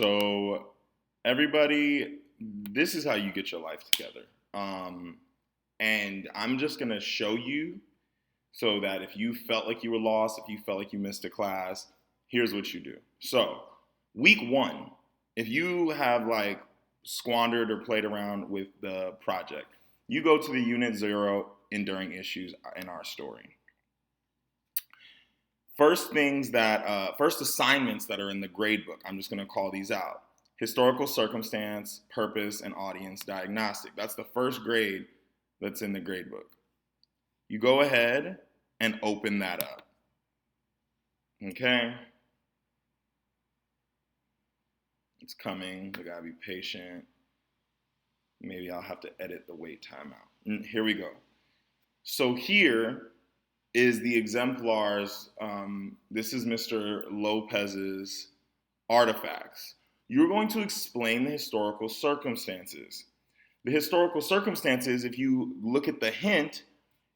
So, everybody, this is how you get your life together. And I'm just going to show you so that if you felt like you were lost, if you felt like you missed a class, here's what you do. So, week one, if you have like squandered or played around with the project, you go to the Unit Zero Enduring Issues in Our Story. First assignments that are in the grade book, I'm just going to call these out. Historical circumstance, purpose, and audience diagnostic. That's the first grade that's in the grade book. You go ahead and open that up. Okay? It's coming. We gotta be patient. Maybe I'll have to edit the wait time out. Here we go. So here is the exemplars. This is Mr. Lopez's artifacts. You're going to explain the historical circumstances. The historical circumstances, if you look at the hint,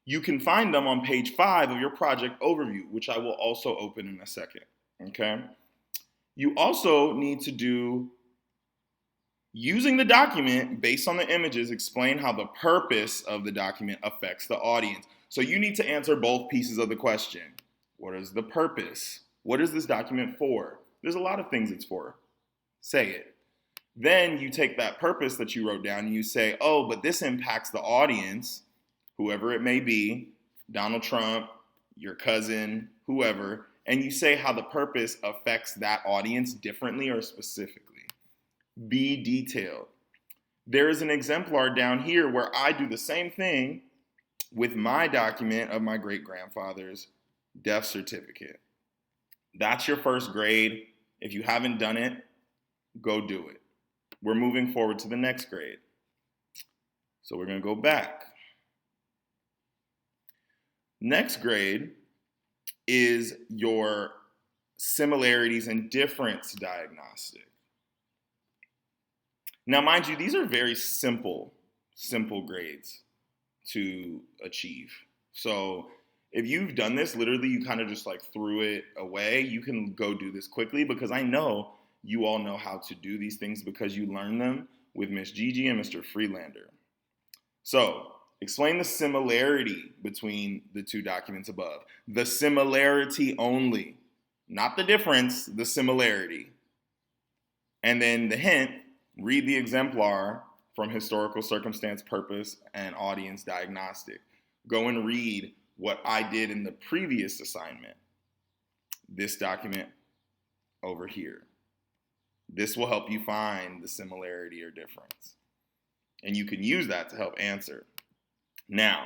you can find them on page 5 of your project overview, which I will also open in a second, okay? You also need to do, using the document, based on the images, explain how the purpose of the document affects the audience. So you need to answer both pieces of the question. What is the purpose? What is this document for? There's a lot of things it's for. Say it. Then you take that purpose that you wrote down and you say, oh, but this impacts the audience, whoever it may be, Donald Trump, your cousin, whoever, and you say how the purpose affects that audience differently or specifically. Be detailed. There is an exemplar down here where I do the same thing with my document of my great-grandfather's death certificate. That's your first grade. If you haven't done it, go do it. We're moving forward to the next grade. So we're going to go back. Next grade is your similarities and difference diagnostic. Now, mind you, these are very simple grades to achieve. So if you've done this, literally you kind of just like threw it away, you can go do this quickly because I know you all know how to do these things because you learned them with Miss Gigi and Mr. Freelander. So explain the similarity between the two documents above. The similarity only, not the difference, the similarity. And then the hint, read the exemplar from historical circumstance, purpose, and audience diagnostic. Go and read what I did in the previous assignment. This document over here. This will help you find the similarity or difference. And you can use that to help answer. Now,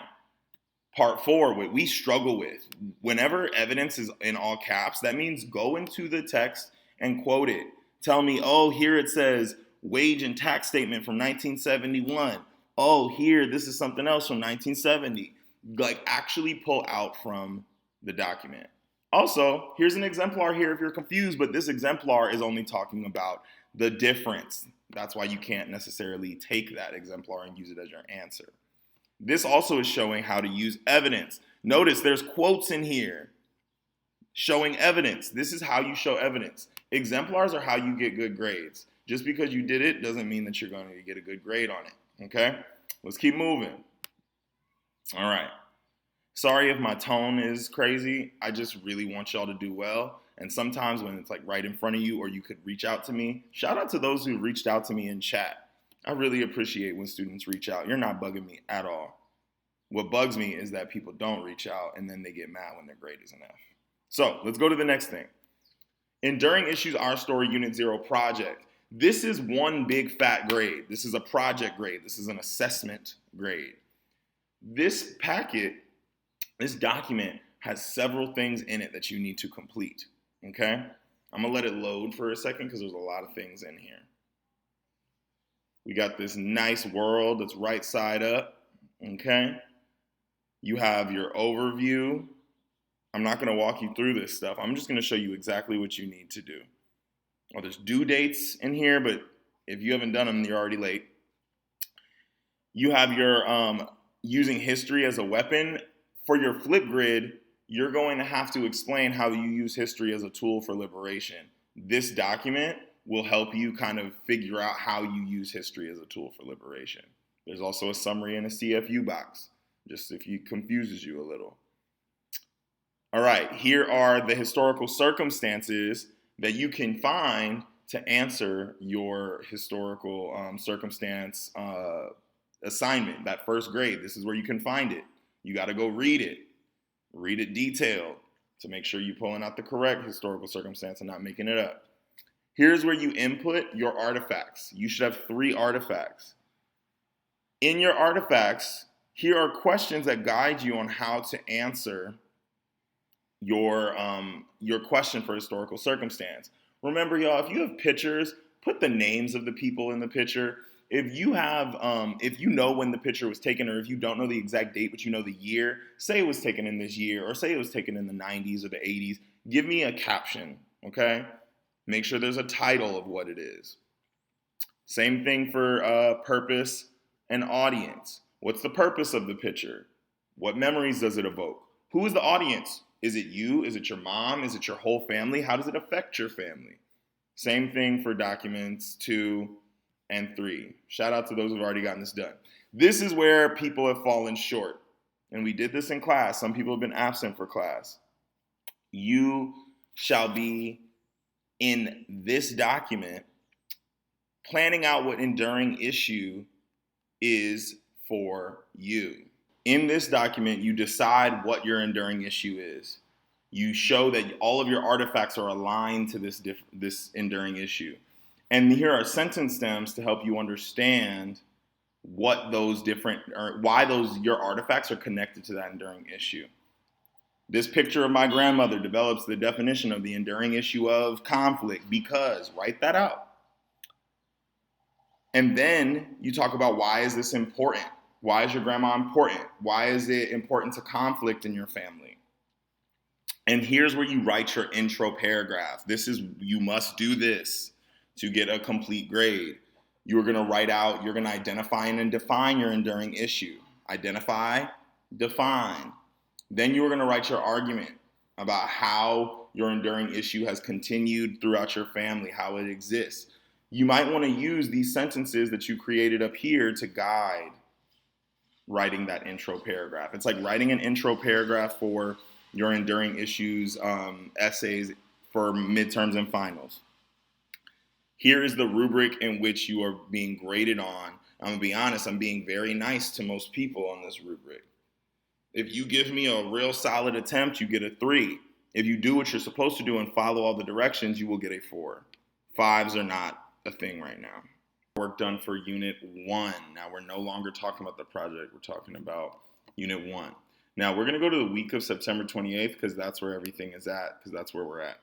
part 4, what we struggle with, whenever evidence is in all caps, that means go into the text and quote it. Tell me, oh, here it says wage and tax statement from 1971. Oh, here, this is something else from 1970. Like, actually pull out from the document. Also, here's an exemplar here if you're confused, but this exemplar is only talking about the difference. That's why you can't necessarily take that exemplar and use it as your answer. This also is showing how to use evidence. Notice there's quotes in here showing evidence. This is how you show evidence. Exemplars are how you get good grades. Just because you did it doesn't mean that you're going to get a good grade on it, okay? Let's keep moving. All right. Sorry if my tone is crazy. I just really want y'all to do well. And sometimes when it's like right in front of you or you could reach out to me, shout out to those who reached out to me in chat. I really appreciate when students reach out. You're not bugging me at all. What bugs me is that people don't reach out and then they get mad when their grade is an F. So let's go to the next thing. Enduring Issues Our Story Unit 0 project. This is one big fat grade. This is a project grade. This is an assessment grade. This packet, this document has several things in it that you need to complete, okay? I'm gonna let it load for a second because there's a lot of things in here. We got this nice world that's right side up, okay? You have your overview. I'm not gonna walk you through this stuff. I'm just gonna show you exactly what you need to do. Well, there's due dates in here, but if you haven't done them, you're already late. You have your using history as a weapon. For your Flipgrid, you're going to have to explain how you use history as a tool for liberation. This document will help you kind of figure out how you use history as a tool for liberation. There's also a summary in a CFU box, just if it confuses you a little. All right, here are the historical circumstances that you can find to answer your historical circumstance assignment, that first grade. This is where you can find it. You got to go read it detailed to make sure you're pulling out the correct historical circumstance and not making it up. Here's where you input your artifacts. You should have 3 artifacts. In your artifacts, here are questions that guide you on how to answer your question for historical circumstance. Remember, y'all, if you have pictures, put the names of the people in the picture. If you have, if you know when the picture was taken, or if you don't know the exact date, but you know the year, say it was taken in this year, or say it was taken in the 90s or the 80s, give me a caption, okay? Make sure there's a title of what it is. Same thing for purpose and audience. What's the purpose of the picture? What memories does it evoke? Who is the audience? Is it you? Is it your mom? Is it your whole family? How does it affect your family? Same thing for documents 2 and 3. Shout out to those who've already gotten this done. This is where people have fallen short. And we did this in class. Some people have been absent for class. You shall be in this document planning out what enduring issue is for you. In this document, you decide what your enduring issue is. You show that all of your artifacts are aligned to this enduring issue. And here are sentence stems to help you understand what those different, or why your artifacts are connected to that enduring issue. This picture of my grandmother develops the definition of the enduring issue of conflict because, write that out. And then you talk about, why is this important? Why is your grandma important? Why is it important to conflict in your family? And here's where you write your intro paragraph. You must do this to get a complete grade. You're going to identify and define your enduring issue. Identify, define. Then you are going to write your argument about how your enduring issue has continued throughout your family, how it exists. You might want to use these sentences that you created up here to guide writing that intro paragraph. It's like writing an intro paragraph for your enduring issues essays for midterms and finals. Here is the rubric in which you are being graded on. I'm going to be honest, I'm being very nice to most people on this rubric. If you give me a real solid attempt, you get a 3. If you do what you're supposed to do and follow all the directions, you will get a 4. 5s are not a thing right now. Work done for Unit 1. Now we're no longer talking about the project. We're talking about Unit 1. Now we're going to go to the week of September 28th because that's where everything is at, because that's where we're at.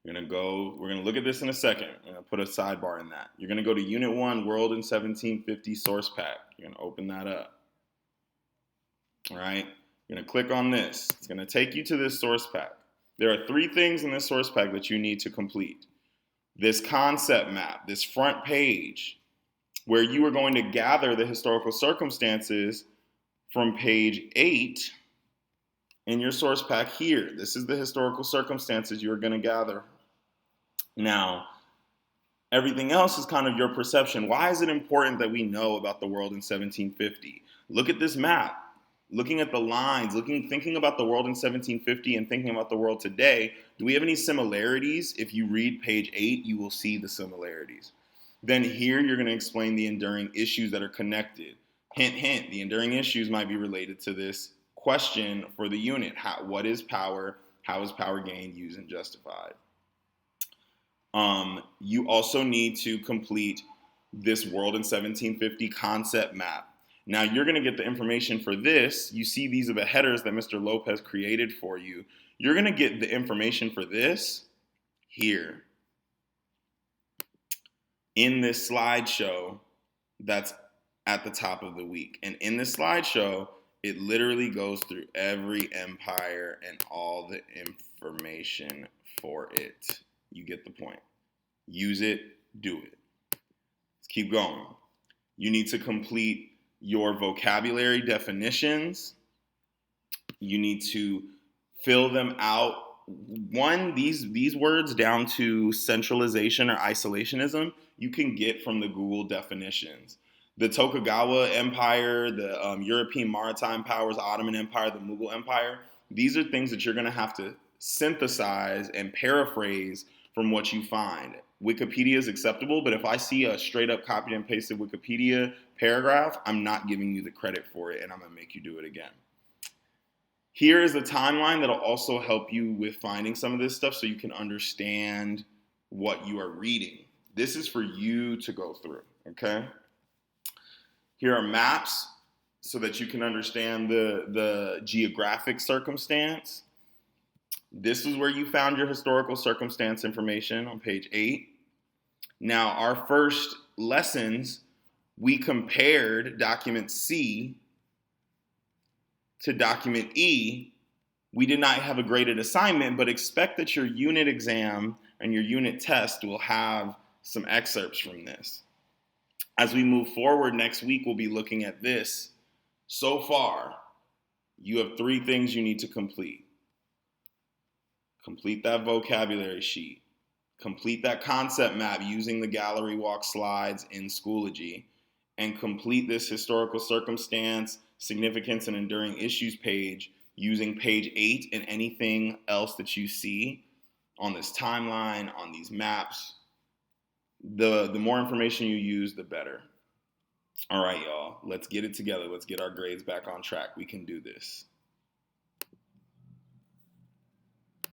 We're going to look at this in a second. I'm going to put a sidebar in that. You're going to go to Unit 1, World in 1750 Source Pack. You're going to open that up. All right? You're going to click on this. It's going to take you to this source pack. There are 3 things in this source pack that you need to complete. This concept map, this front page, where you are going to gather the historical circumstances from page 8 in your source pack here. This is the historical circumstances you're going to gather. Now, everything else is kind of your perception. Why is it important that we know about the world in 1750? Look at this map. Looking at the lines, thinking about the world in 1750 and thinking about the world today, do we have any similarities? If you read page 8, you will see the similarities. Then here you're going to explain the enduring issues that are connected. Hint, hint, the enduring issues might be related to this question for the unit. What is power? How is power gained, used, and justified? You also need to complete this world in 1750 concept map. Now you're going to get the information for this. You see these are the headers that Mr. Lopez created for you. You're going to get the information for this here in this slideshow that's at the top of the week. And in this slideshow, it literally goes through every empire and all the information for it. You get the point. Use it, do it. Let's keep going. You need to complete your vocabulary definitions. You need to fill them out these words down to centralization or isolationism, you can get from the Google definitions. The Tokugawa Empire, the European maritime powers, Ottoman Empire, the Mughal Empire, these are things that you're going to have to synthesize and paraphrase from what you find. Wikipedia is acceptable, but if I see a straight up copied and pasted Wikipedia paragraph, I'm not giving you the credit for it, and I'm going to make you do it again. Here is a timeline that'll also help you with finding some of this stuff so you can understand what you are reading. This is for you to go through, okay? Here are maps so that you can understand the geographic circumstance. This is where you found your historical circumstance information on page 8. Now, our first lessons, we compared document C to document E. We did not have a graded assignment, but expect that your unit exam and your unit test will have some excerpts from this. As we move forward next week, we'll be looking at this. So far, you have 3 things you need to complete. Complete that vocabulary sheet. Complete that concept map using the gallery walk slides in Schoology. And complete this historical circumstance, significance, and enduring issues page using page 8 and anything else that you see on this timeline, on these maps. The more information you use, the better. All right, y'all. Let's get it together. Let's get our grades back on track. We can do this.